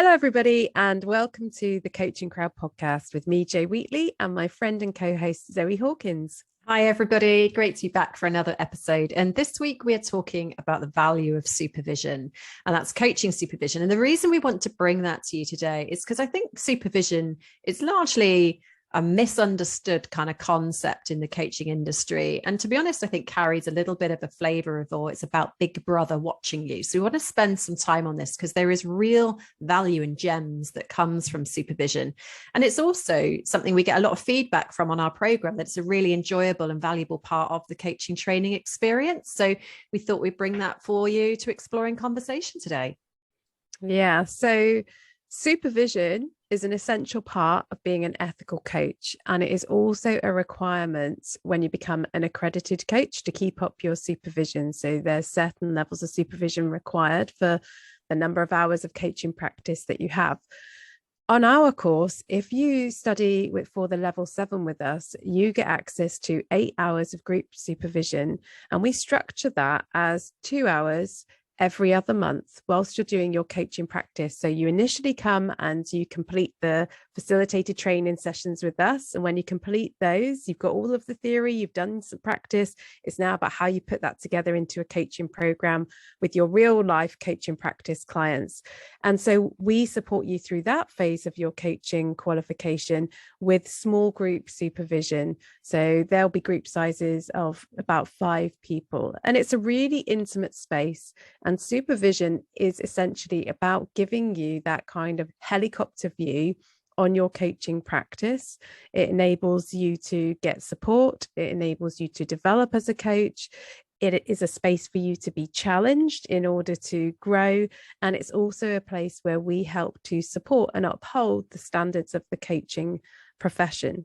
Hello, everybody, and welcome to the Coaching Crowd podcast with me, Jo Wheatley, and my friend and co-host, Zoe Hawkins. Hi, everybody. Great to be back for another episode. And this week we are talking about the value of supervision, and that's coaching supervision. And the reason we want to bring that to you today is because I think supervision is largely a misunderstood kind of concept in the coaching industry. And to be honest, I think carries a little bit of a flavor of, it's about Big Brother watching you. So we want to spend some time on this because there is real value and gems that comes from supervision. And it's also something we get a lot of feedback from on our program, that it's a really enjoyable and valuable part of the coaching training experience. So we thought we'd bring that for you to explore in conversation today. Yeah. So supervision is an essential part of being an ethical coach, and it is also a requirement when you become an accredited coach to keep up your supervision. So there's certain levels of supervision required for the number of hours of coaching practice that you have. On our course, if you study for the level 7 with us, you get access to 8 hours of group supervision, and we structure that as 2 hours every other month whilst you're doing your coaching practice. So you initially come and you complete the facilitated training sessions with us. And when you complete those, you've got all of the theory, you've done some practice. It's now about how you put that together into a coaching program with your real life coaching practice clients. And so we support you through that phase of your coaching qualification with small group supervision. So there'll be group sizes of about 5 people. And it's a really intimate space. And supervision is essentially about giving you that kind of helicopter view on your coaching practice. It enables you to get support. It enables you to develop as a coach. It is a space for you to be challenged in order to grow. And it's also a place where we help to support and uphold the standards of the coaching profession.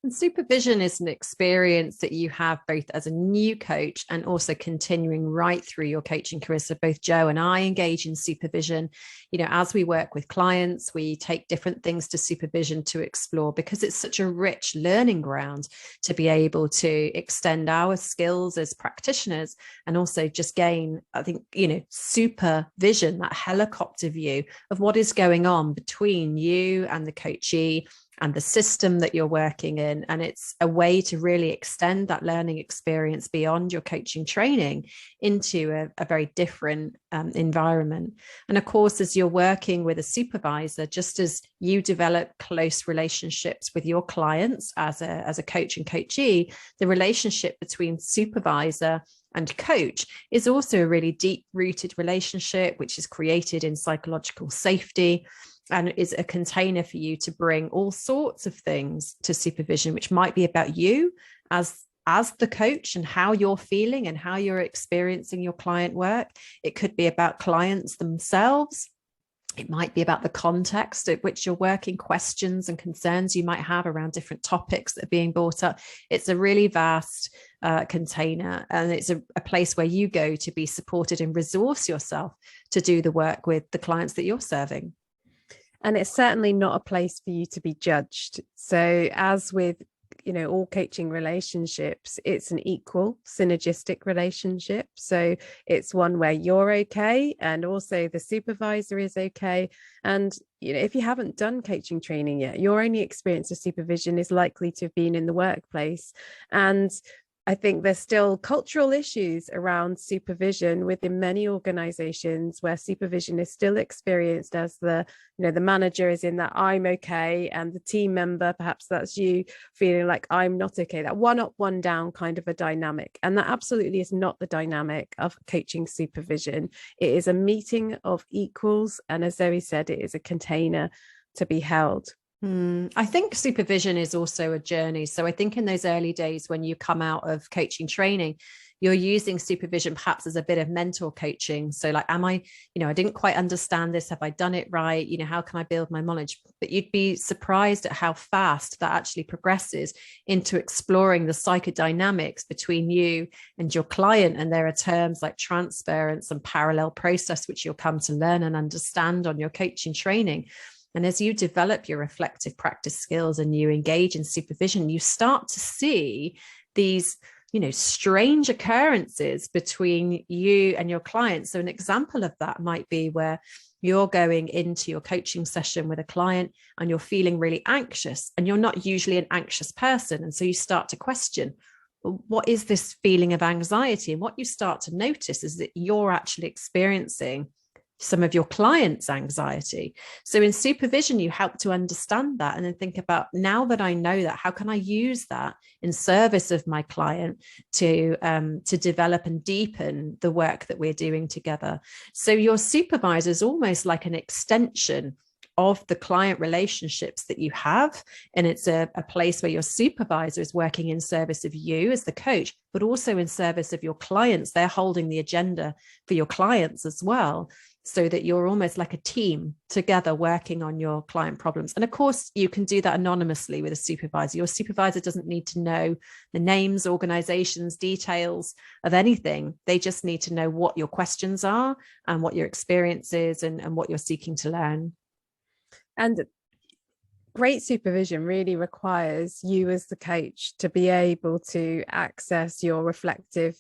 And supervision is an experience that you have both as a new coach and also continuing right through your coaching career. So both Jo and I engage in supervision. As we work with clients, we take different things to supervision to explore, because it's such a rich learning ground to be able to extend our skills as practitioners and also just gain, I think, supervision, that helicopter view of what is going on between you and the coachee and the system that you're working in. And it's a way to really extend that learning experience beyond your coaching training into a very different environment. And of course, as you're working with a supervisor, just as you develop close relationships with your clients as a coach and coachee, the relationship between supervisor and coach is also a really deep-rooted relationship, which is created in psychological safety, and is a container for you to bring all sorts of things to supervision, which might be about you as the coach and how you're feeling and how you're experiencing your client work. It could be about clients themselves. It might be about the context at which you're working, questions and concerns you might have around different topics that are being brought up. It's a really vast container, and it's a place where you go to be supported and resource yourself to do the work with the clients that you're serving. And it's certainly not a place for you to be judged. So as with, all coaching relationships, it's an equal synergistic relationship. So it's one where you're okay and also the supervisor is okay. And, if you haven't done coaching training yet, your only experience of supervision is likely to have been in the workplace. And I think there's still cultural issues around supervision within many organizations where supervision is still experienced as the manager is in that I'm okay, and the team member, perhaps that's you, feeling like I'm not okay, that one up, one down kind of a dynamic. And that absolutely is not the dynamic of coaching supervision. It is a meeting of equals. And as Zoe said, it is a container to be held. I think supervision is also a journey. So I think in those early days when you come out of coaching training, you're using supervision perhaps as a bit of mentor coaching. So like, I didn't quite understand this. Have I done it right? How can I build my knowledge? But you'd be surprised at how fast that actually progresses into exploring the psychodynamics between you and your client. And there are terms like transference and parallel process, which you'll come to learn and understand on your coaching training. And as you develop your reflective practice skills and you engage in supervision, you start to see these, strange occurrences between you and your clients. So an example of that might be where you're going into your coaching session with a client and you're feeling really anxious, and you're not usually an anxious person. And so you start to question, well, what is this feeling of anxiety? And what you start to notice is that you're actually experiencing some of your clients' anxiety. So in supervision, you help to understand that and then think about, now that I know that, how can I use that in service of my client to develop and deepen the work that we're doing together? So your supervisor is almost like an extension of the client relationships that you have. And it's a place where your supervisor is working in service of you as the coach, but also in service of your clients. They're holding the agenda for your clients as well, so that you're almost like a team together working on your client problems. And of course, you can do that anonymously with a supervisor. Your supervisor doesn't need to know the names, organizations, details of anything. They just need to know what your questions are and what your experience is and what you're seeking to learn. And great supervision really requires you as the coach to be able to access your reflective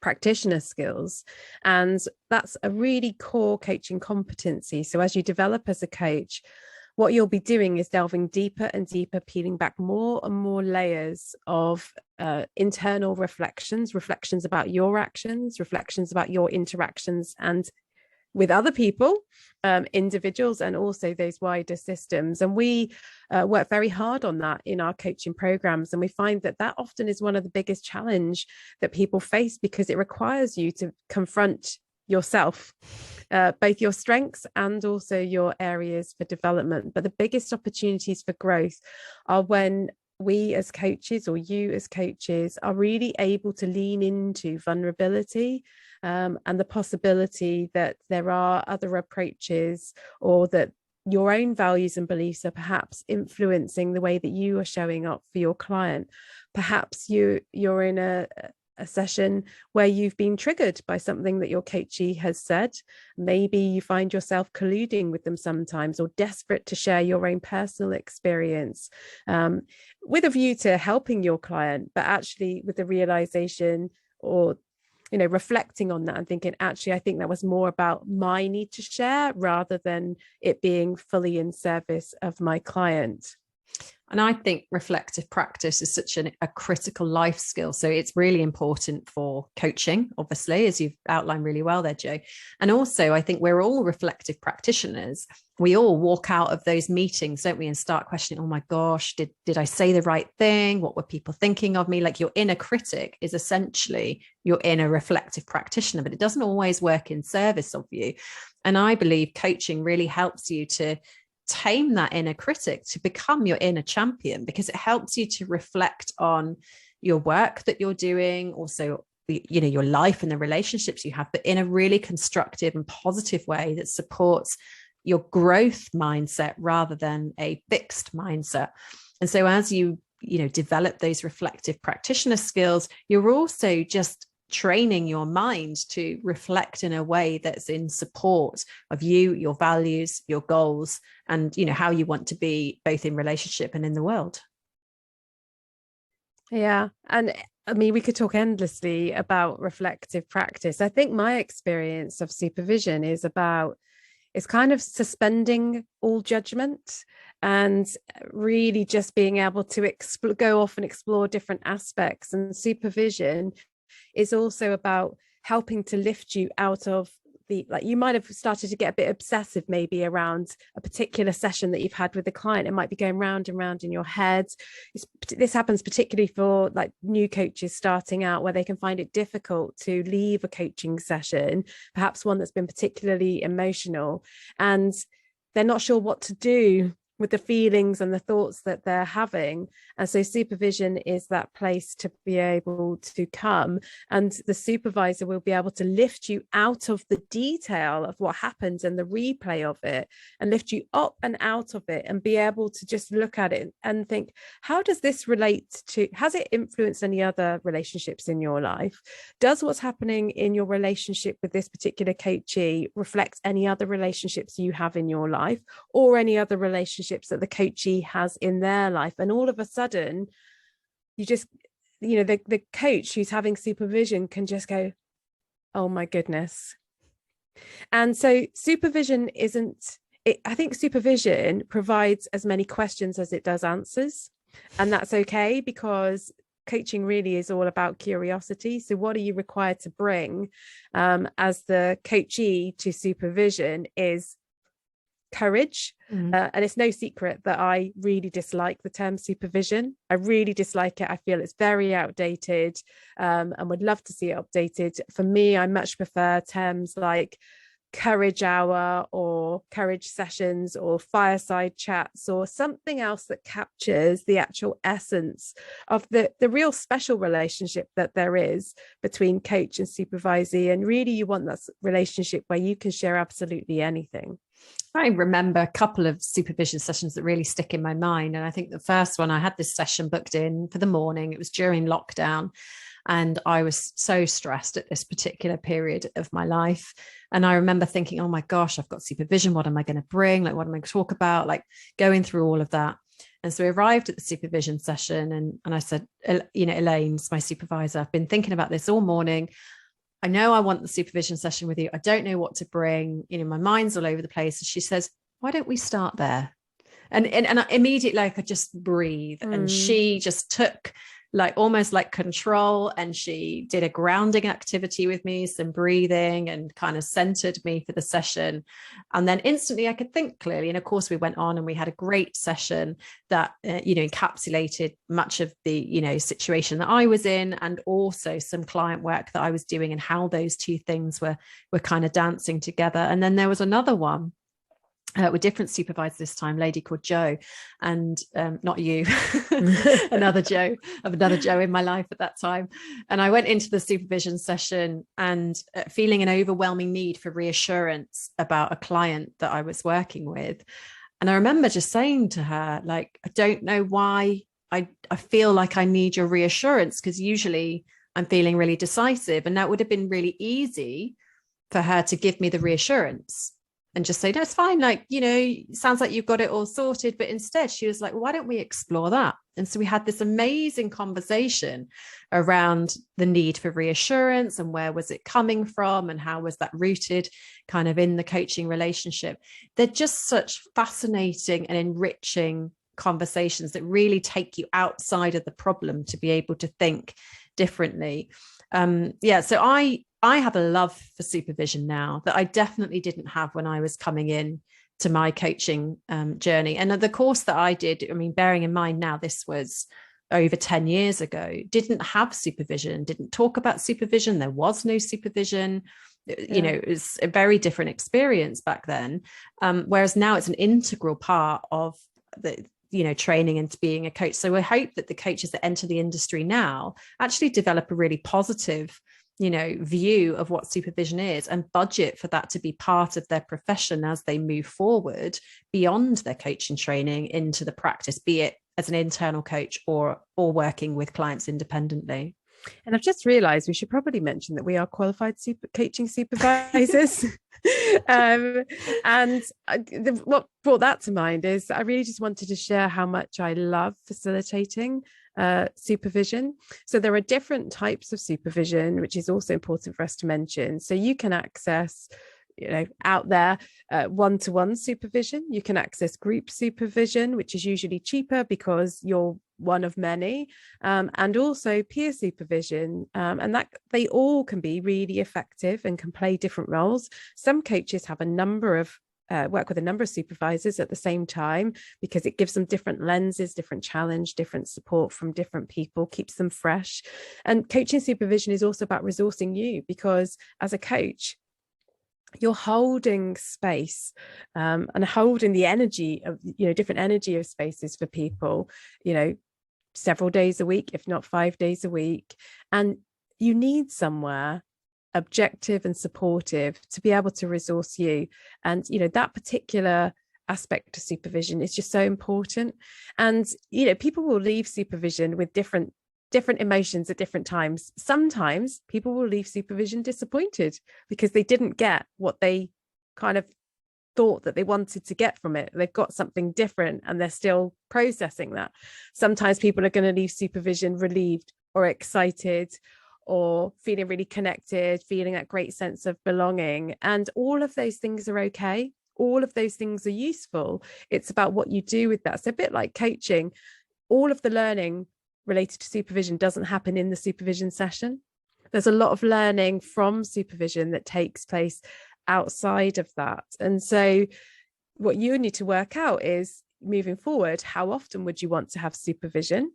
practitioner skills. And that's a really core coaching competency. So as you develop as a coach, what you'll be doing is delving deeper and deeper, peeling back more and more layers of internal reflections about your actions, reflections about your interactions and with other people, individuals, and also those wider systems. And we work very hard on that in our coaching programs. And we find that that often is one of the biggest challenge that people face, because it requires you to confront yourself, both your strengths and also your areas for development. But the biggest opportunities for growth are when we as coaches, or you as coaches, are really able to lean into vulnerability, and the possibility that there are other approaches, or that your own values and beliefs are perhaps influencing the way that you are showing up for your client. Perhaps you're in a session where you've been triggered by something that your coachee has said. Maybe you find yourself colluding with them sometimes, or desperate to share your own personal experience, with a view to helping your client, but actually with the realization, or reflecting on that and thinking, actually, I think that was more about my need to share rather than it being fully in service of my client. And I think reflective practice is such a critical life skill. So it's really important for coaching, obviously, as you've outlined really well there, Jo. And also, I think we're all reflective practitioners. We all walk out of those meetings, don't we, and start questioning, oh my gosh, did I say the right thing? What were people thinking of me? Like, your inner critic is essentially your inner reflective practitioner, but it doesn't always work in service of you. And I believe coaching really helps you to tame that inner critic, to become your inner champion, because it helps you to reflect on your work that you're doing, also your life and the relationships you have, but in a really constructive and positive way that supports your growth mindset rather than a fixed mindset. And so as you develop those reflective practitioner skills, you're also just training your mind to reflect in a way that's in support of you, your values, your goals, and how you want to be, both in relationship and in the world. Yeah. And I mean, we could talk endlessly about reflective practice. I think my experience of supervision is kind of suspending all judgment and really just being able to go off and explore different aspects. And supervision is also about helping to lift you out of you might have started to get a bit obsessive maybe around a particular session that you've had with the client. It might be going round and round in your head. This happens particularly for new coaches starting out, where they can find it difficult to leave a coaching session, perhaps one that's been particularly emotional, and they're not sure what to do with the feelings and the thoughts that they're having. And so supervision is that place to be able to come, and the supervisor will be able to lift you out of the detail of what happened and the replay of it, and lift you up and out of it, and be able to just look at it and think, how does this relate to, has it influenced any other relationships in your life? Does what's happening in your relationship with this particular coachee reflect any other relationships you have in your life, or any other relationships that the coachee has in their life? And all of a sudden, you just, the coach who's having supervision can just go, oh my goodness, And so supervision isn't, I think supervision provides as many questions as it does answers. And that's okay, because coaching really is all about curiosity. So what are you required to bring as the coachee to supervision is courage. And it's no secret that I really dislike the term supervision. I really dislike it. I feel it's very outdated, and would love to see it updated. For me, I much prefer terms like courage hour or courage sessions or fireside chats or something else that captures the actual essence of the real special relationship that there is between coach and supervisee. And really, you want that relationship where you can share absolutely anything. I remember a couple of supervision sessions that really stick in my mind. And I think the first one, I had this session booked in for the morning. It was during lockdown. And I was so stressed at this particular period of my life. And I remember thinking, oh my gosh, I've got supervision. What am I going to bring? Like, what am I going to talk about? Like, going through all of that. And so we arrived at the supervision session, and I said, Elaine's my supervisor. I've been thinking about this all morning. I know I want the supervision session with you. I don't know what to bring. My mind's all over the place. And she says, why don't we start there? And I immediately, I could just breathe. And she just took almost like control, and she did a grounding activity with me, some breathing, and kind of centered me for the session. And then instantly I could think clearly. And of course we went on and we had a great session that encapsulated much of the situation that I was in, and also some client work that I was doing, and how those two things were kind of dancing together. And then there was another one with different supervisors this time, lady called Jo, and not you, another Jo in my life at that time. And I went into the supervision session and feeling an overwhelming need for reassurance about a client that I was working with. And I remember just saying to her, like, I don't know why I feel like I need your reassurance, because usually I'm feeling really decisive. And that would have been really easy for her to give me the reassurance and just say, no, it's fine. Like, sounds like you've got it all sorted. But instead she was like, why don't we explore that? And so we had this amazing conversation around the need for reassurance, and where was it coming from, and how was that rooted kind of in the coaching relationship. They're just such fascinating and enriching conversations that really take you outside of the problem to be able to think differently. So I have a love for supervision now that I definitely didn't have when I was coming in to my coaching journey. And the course that I did, bearing in mind now, this was over 10 years ago, didn't have supervision, didn't talk about supervision. There was no supervision. It was a very different experience back then. Whereas now it's an integral part of the training into being a coach. So I hope that the coaches that enter the industry now actually develop a really positive view of what supervision is, and budget for that to be part of their profession as they move forward beyond their coaching training into the practice, be it as an internal coach or working with clients independently. And I've just realized we should probably mention that we are qualified coaching supervisors. What brought that to mind is I really just wanted to share how much I love facilitating supervision. So there are different types of supervision, which is also important for us to mention. So you can access out there one-to-one supervision. You can access group supervision, which is usually cheaper because you're one of many, and also peer supervision, and that they all can be really effective and can play different roles. Some coaches have a number of work with a number of supervisors at the same time, because it gives them different lenses, different challenge, different support from different people, keeps them fresh. And coaching supervision is also about resourcing you, because as a coach, you're holding space and holding the energy of different energy of spaces for people, several days a week, if not 5 days a week. And you need somewhere objective and supportive to be able to resource you. And that particular aspect of supervision is just so important. And people will leave supervision with different emotions at different times. Sometimes people will leave supervision disappointed because they didn't get what they kind of thought that they wanted to get from it. They've got something different and they're still processing that. Sometimes people are going to leave supervision relieved or excited, or feeling really connected, feeling that great sense of belonging. And all of those things are okay. All of those things are useful. It's about what you do with that. So a bit like coaching, all of the learning related to supervision doesn't happen in the supervision session. There's a lot of learning from supervision that takes place outside of that. And so what you need to work out is, moving forward, how often would you want to have supervision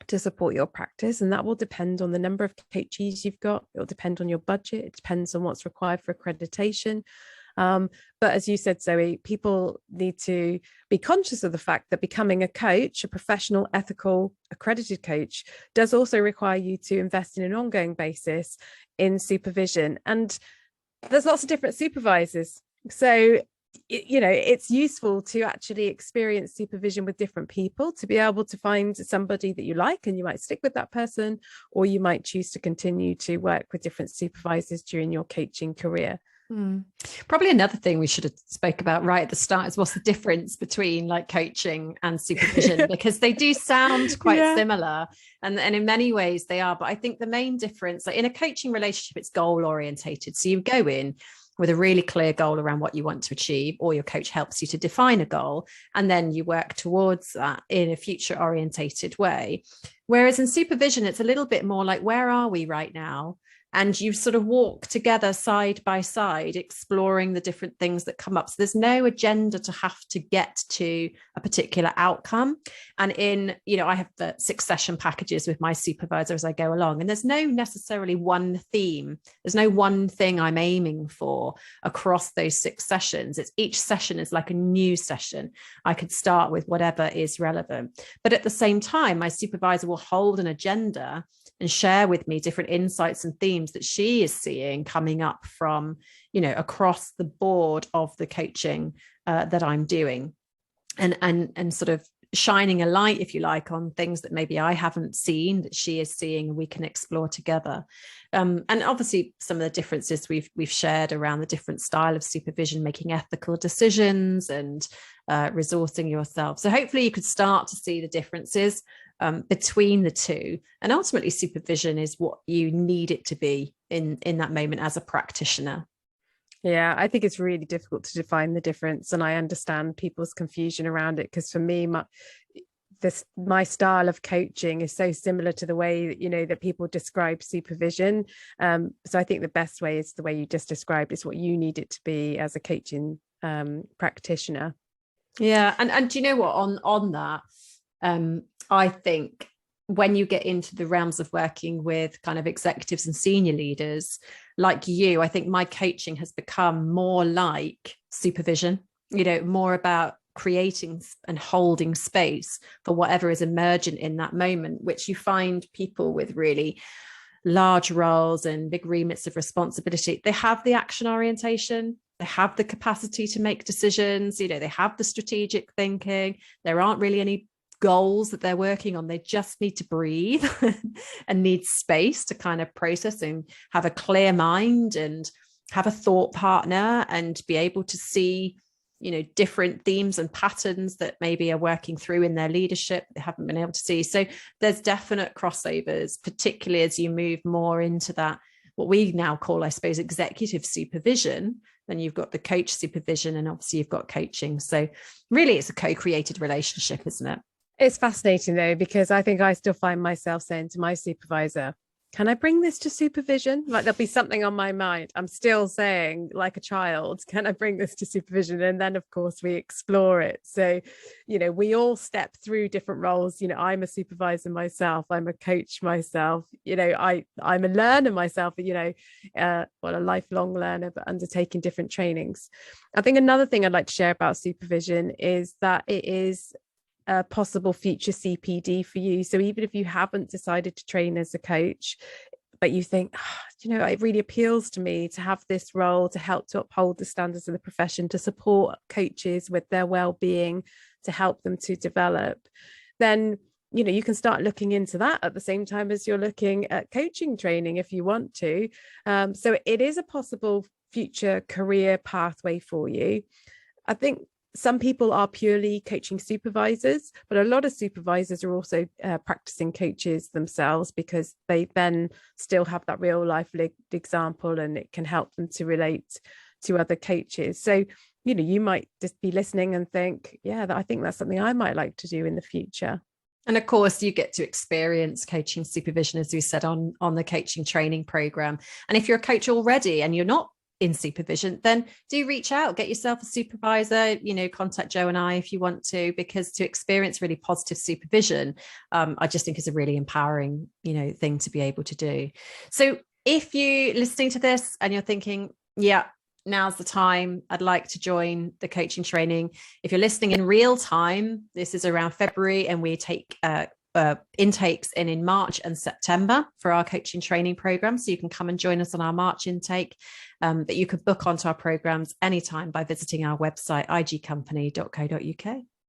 to support your practice? And that will depend on the number of coachees you've got. It'll depend on your budget. It depends on what's required for accreditation. But as you said, Zoe, people need to be conscious of the fact that becoming a coach, a professional, ethical, accredited coach, does also require you to invest in an ongoing basis in supervision. And there's lots of different supervisors. So, it's useful to actually experience supervision with different people, to be able to find somebody that you like, and you might stick with that person, or you might choose to continue to work with different supervisors during your coaching career. Probably another thing we should have spoke about right at the start is what's the difference between like coaching and supervision, because they do sound quite similar, and in many ways they are. But I think the main difference, like in a coaching relationship, it's goal orientated. So you go in with a really clear goal around what you want to achieve, or your coach helps you to define a goal, and then you work towards that in a future orientated way. Whereas in supervision, it's a little bit more like, where are we right now? And you sort of walk together side by side, exploring the different things that come up. So there's no agenda to have to get to a particular outcome. And I have the 6 session packages with my supervisor as I go along, and there's no necessarily one theme. There's no one thing I'm aiming for across those 6 sessions. It's each session is like a new session. I could start with whatever is relevant. But at the same time, my supervisor will hold an agenda and share with me different insights and themes that she is seeing coming up from, across the board of the coaching that I'm doing, and sort of shining a light, if you like, on things that maybe I haven't seen that she is seeing, and we can explore together. And obviously some of the differences we've shared around the different style of supervision, making ethical decisions and resourcing yourself. So hopefully you could start to see the differences between the two, and ultimately supervision is what you need it to be in that moment as a practitioner. Yeah, I think it's really difficult to define the difference, and I understand people's confusion around it, because for me, my style of coaching is so similar to the way that people describe supervision. So I think the best way is the way you just described. It's what you need it to be as a coaching practitioner. Yeah, and do you know what, on that, I think when you get into the realms of working with kind of executives and senior leaders like you, I think my coaching has become more like supervision, more about creating and holding space for whatever is emergent in that moment, which you find people with really large roles and big remits of responsibility, they have the action orientation, they have the capacity to make decisions, they have the strategic thinking, there aren't really any goals that they're working on. They just need to breathe and need space to kind of process and have a clear mind and have a thought partner and be able to see, different themes and patterns that maybe are working through in their leadership they haven't been able to see. So there's definite crossovers, particularly as you move more into that, what we now call, I suppose, executive supervision. Then you've got the coach supervision, and obviously you've got coaching. So really it's a co-created relationship, isn't it? It's fascinating though, because I think I still find myself saying to my supervisor, can I bring this to supervision? Like there'll be something on my mind. I'm still saying, like a child, can I bring this to supervision? And then of course we explore it. So, we all step through different roles. I'm a supervisor myself. I'm a coach myself. I'm a learner myself, a lifelong learner, but undertaking different trainings. I think another thing I'd like to share about supervision is that it is a possible future CPD for you. So even if you haven't decided to train as a coach, but you think, it really appeals to me to have this role to help to uphold the standards of the profession, to support coaches with their well-being, to help them to develop, then you can start looking into that at the same time as you're looking at coaching training if you want to. So it is a possible future career pathway for you. I think some people are purely coaching supervisors, but a lot of supervisors are also practicing coaches themselves, because they then still have that real life lived example, and it can help them to relate to other coaches. So, you know, you might just be listening and think, yeah, I think that's something I might like to do in the future. And of course, you get to experience coaching supervision, as we said, on the coaching training program. And if you're a coach already and you're not in supervision, then do reach out, get yourself a supervisor, you know, contact Joe and I if you want to, because to experience really positive supervision, I just think is a really empowering, you know, thing to be able to do. So if you're listening to this and you're thinking, yeah, now's the time, I'd like to join the coaching training. If you're listening in real time, this is around February, and we take intakes in March and September for our coaching training program. So you can come and join us on our March intake, but you can book onto our programs anytime by visiting our website, igcompany.co.uk.